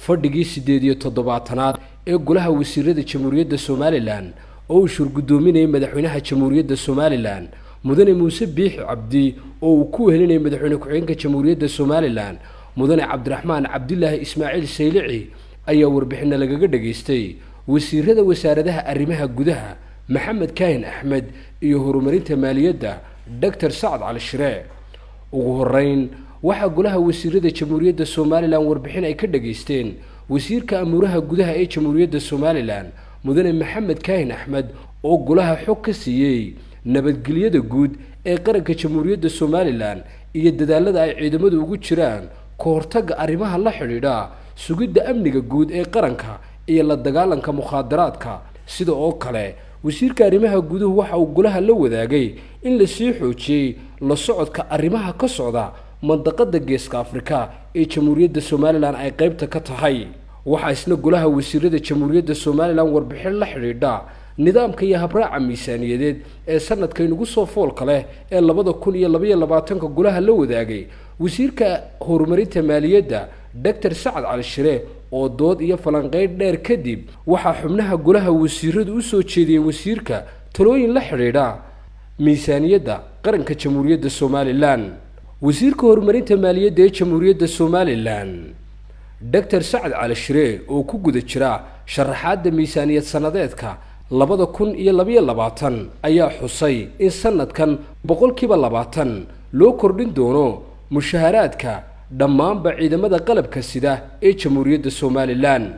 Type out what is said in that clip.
fadhigii 87aad ee golaha wasiirada Jamhuuriyadda Somaliland oo uu shirgudoominayay madaxweynaha Jamhuuriyadda Somaliland mudane Muuse Biixi Cabdi oo uu ku helinay madaxweyne ku-xigeenka Jamhuuriyadda Somaliland mudane Cabdiraxmaan Cabdilaahi Ismaaciil Saylici ayaa warbixin lagaga dhageystay wasiirada wasaaradaha arrimaha gudaha Maxamed Kaahin Axmed iyo horumarinta maaliyadda Dr. Saad Cali Shire ugu horeyn waxa golaha wasiirada Jamhuuriyadda Somaliland warbixin ay ka dhageysteen wasiirka amuraha gudaha ee Jamhuuriyadda Somaliland mudane Maxamed Kaahin Axmed oo golaha xog ka siiyay nabadgelyada guud ee qaranka Jamhuuriyadda Somaliland iyo dadaalada ay ciidamadu ugu jiraan ka hortagga arrimaha la xiriira sugidda amniga guud ee qaranka iyo la dagaalanka mukhaadaraadka sida oo kale wasiirka arrimaha guduhu waxa uu golaha la wadaagay in la sii xoojiyay la socodka arrimaha ka socda mandaqada Geeska Afrika ee Jamhuuriyadda Somaliland ay qaybta ka tahay waxa isna golaha wasiirada Jamhuuriyadda Somaliland warbixin la xiriirta nidaamka iyo habraaca miisaaniyadeed ee sanadka inagu soo foolka leh ee 2022 golaha la wadaagay wasiirka horumarinta maaliyadda Dr. Saad Cali Shire oo dood iyo falanqeyn dheer kadib waxa xubnaha golaha wasiiradu u soo jeediyeen wasiirka talooyin la xiriira miisaaniyadda qaranka Jamhuuriyadda Somaliland wasiirka horumarinta maaliyadda ee Jamhuuriyadda Somaliland Dr. Saad Cali Shire oo ku guda jira sharaxaadda miisaaniyad sanadeedka 2022 ayaa xusay in sanadkan 20% loo kordhin doono mushaharaadka dhammaanba ciidamada qalabka sida ee Jamhuuriyadda Somaliland